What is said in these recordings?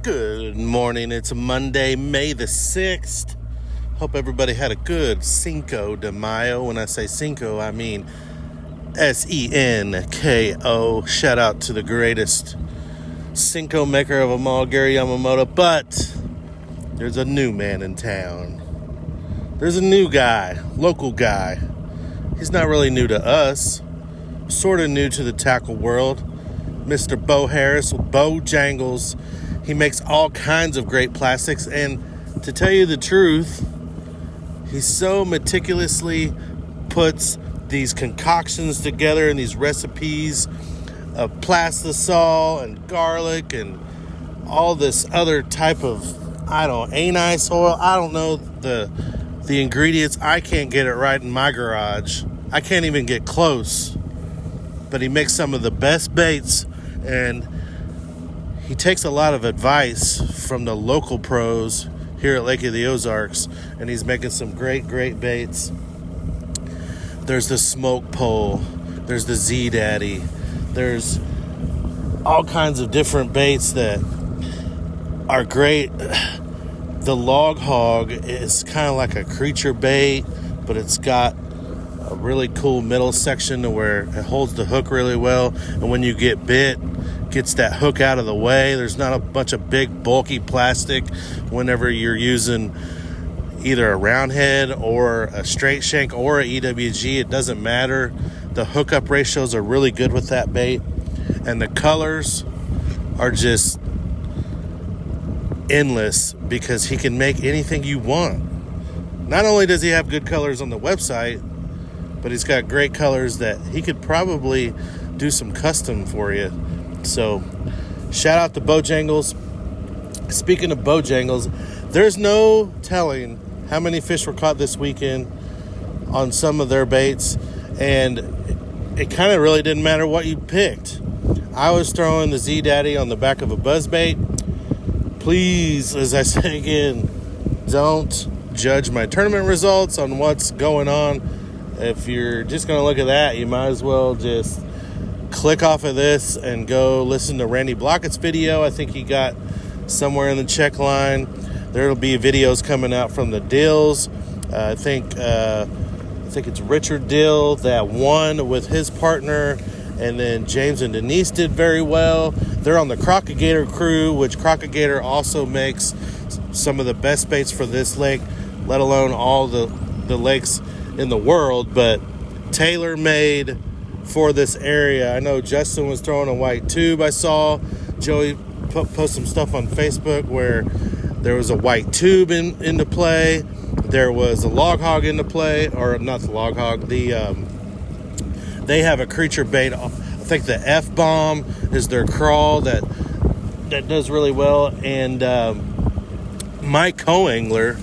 Good morning. It's Monday, May the 6th. Hope everybody had a good Cinco de Mayo. When I say Cinco, I mean Senko. Shout out to the greatest Cinco maker of them all, Gary Yamamoto. But there's a new man in town. There's a new guy, local guy. He's not really new to us. Sort of new to the tackle world. Mr. Bo Harris with Bojangles. He makes all kinds of great plastics, and to tell you the truth, he so meticulously puts these concoctions together and these recipes of plastisol and garlic and all this other type of, anise oil. I don't know the ingredients. I can't get it right in my garage. I can't even get close. But he makes some of the best baits, and he takes a lot of advice from the local pros here at Lake of the Ozarks, and he's making some great baits. There's the smoke pole, there's the Z Daddy, there's all kinds of different baits that are great. The log hog is kind of like a creature bait, but it's got a really cool middle section to where it holds the hook really well, and when you get bit, gets that hook out of the way. There's not a bunch of big bulky plastic whenever you're using either a round head or a straight shank or a EWG. It doesn't matter. The hookup ratios are really good with that bait, and the colors are just endless because he can make anything you want. Not only does he have good colors on the website, but he's got great colors that he could probably do some custom for you. So, shout out to Bojangles. Speaking of Bojangles, there's no telling how many fish were caught this weekend on some of their baits, and it kind of really didn't matter what you picked. I was throwing the Z Daddy on the back of a Buzzbait. Please, as I say again, don't judge my tournament results on what's going on. If you're just going to look at that, you might as well just click off of this and go listen to Randy Blockett's video. I think he got somewhere in the check line. There'll be videos coming out from the Dills. I think it's Richard Dill that won with his partner, and then James and Denise did very well. They're on the Crocagator crew, which Crocagator also makes some of the best baits for this lake, let alone all the lakes in the world, but tailor-made for this area. I know Justin was throwing a white tube. I saw Joey post some stuff on Facebook where there was a white tube into play. There was a log hog into play, or not the log hog. They have a creature bait. I think the F-bomb is their crawl that does really well. And my co-angler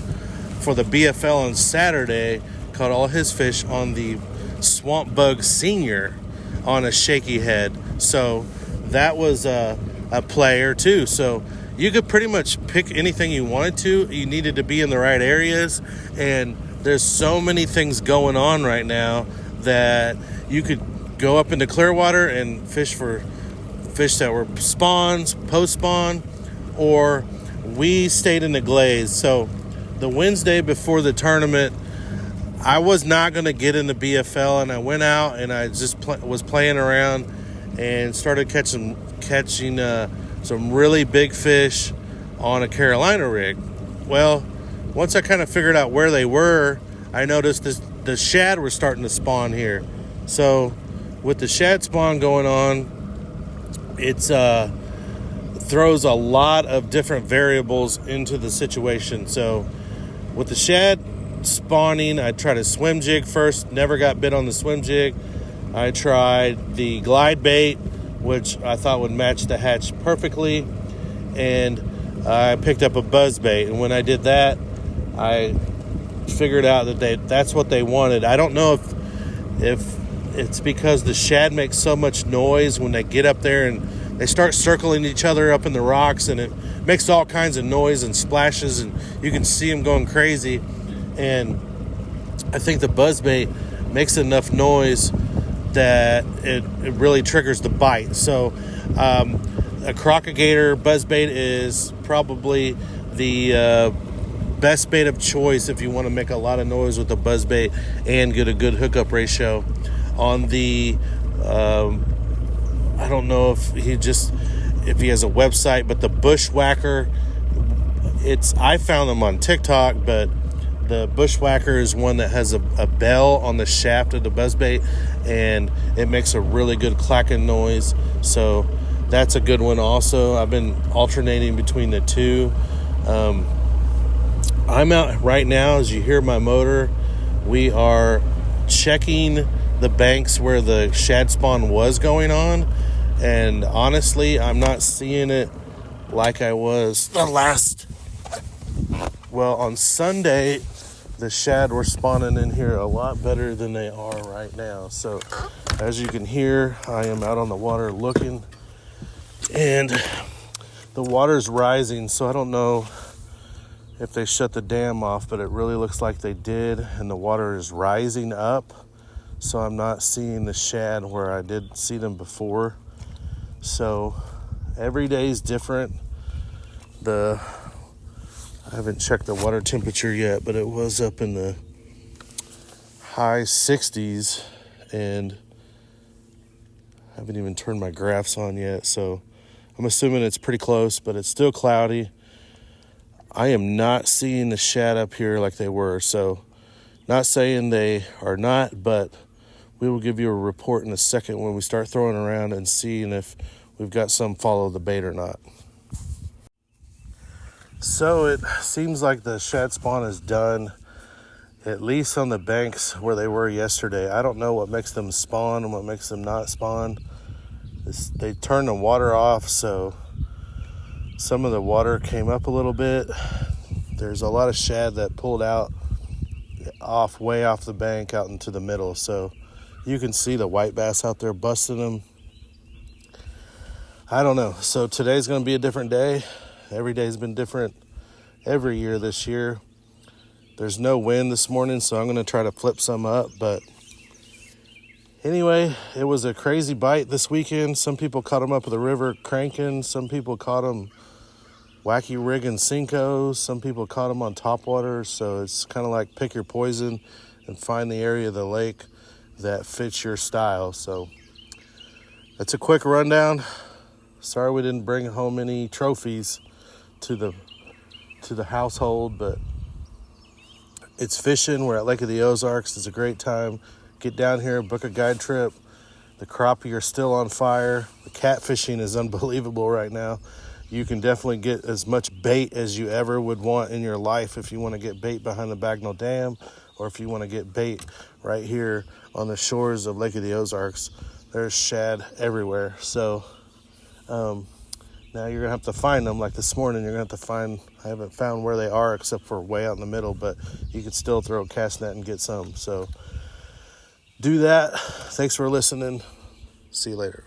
for the BFL on Saturday caught all his fish on the Swamp Bug Senior on a shaky head. So that was a player too. So you could pretty much pick anything you wanted to. You needed to be in the right areas. And there's so many things going on right now that you could go up into Clearwater and fish for fish that were spawns, post-spawn, or we stayed in the glaize. So the Wednesday before the tournament, I was not going to get in the BFL, and I went out and I just was playing around and started catching some really big fish on a Carolina rig. Well, once I kind of figured out where they were, I noticed the shad were starting to spawn here. So with the shad spawn going on, it's throws a lot of different variables into the situation. So with the shad spawning, I tried a swim jig first, never got bit on the swim jig. I tried the glide bait, which I thought would match the hatch perfectly, and I picked up a Buzzbait. And when I did that, I figured out that that's what they wanted. I don't know if it's because the shad makes so much noise when they get up there and they start circling each other up in the rocks, and it makes all kinds of noise and splashes, and you can see them going crazy. And I think the Buzzbait makes enough noise that it really triggers the bite. So a crocagator buzzbait is probably the best bait of choice if you want to make a lot of noise with the buzzbait and get a good hookup ratio. On the I don't know if he has a website, but the Bushwhacker, I found them on TikTok, but the Bushwhacker is one that has a bell on the shaft of the buzzbait, and it makes a really good clacking noise. So that's a good one also. I've been alternating between the two. I'm out right now. As you hear my motor, we are checking the banks where the shad spawn was going on, and honestly, I'm not seeing it like I was on Sunday. The shad were spawning in here a lot better than they are right now. So as you can hear, I am out on the water looking, and the water's rising, so I don't know if they shut the dam off, but it really looks like they did, and the water is rising up, so I'm not seeing the shad where I did see them before. So every day is different. I haven't checked the water temperature yet, but it was up in the high 60s, and I haven't even turned my graphs on yet, so I'm assuming it's pretty close, but it's still cloudy. I am not seeing the shad up here like they were, so not saying they are not, but we will give you a report in a second when we start throwing around and seeing if we've got some follow the bait or not. So it seems like the shad spawn is done, at least on the banks where they were yesterday. I don't know what makes them spawn and what makes them not spawn. They turned the water off, so some of the water came up a little bit. There's a lot of shad that pulled out way off the bank out into the middle, so you can see the white bass out there busting them. I don't know. So today's going to be a different day. Every day's been different every year this year. There's no wind this morning, so I'm going to try to flip some up. But anyway, it was a crazy bite this weekend. Some people caught them up at the river cranking. Some people caught them wacky rigging Cincos. Some people caught them on Topwater. So it's kind of like pick your poison and find the area of the lake that fits your style. So that's a quick rundown. Sorry we didn't bring home any trophies to the household, but it's fishing. We're at Lake of the Ozarks. It's a great time. Get down here, book a guide trip. The crappie are still on fire. The catfishing is unbelievable right now. You can definitely get as much bait as you ever would want in your life if you want to get bait behind the Bagnell Dam, or if you want to get bait right here on the shores of Lake of the Ozarks. There's shad everywhere. So now you're going to have to find them. Like this morning, you're going to have to find, I haven't found where they are except for way out in the middle, but you could still throw a cast net and get some. So do that. Thanks for listening. See you later.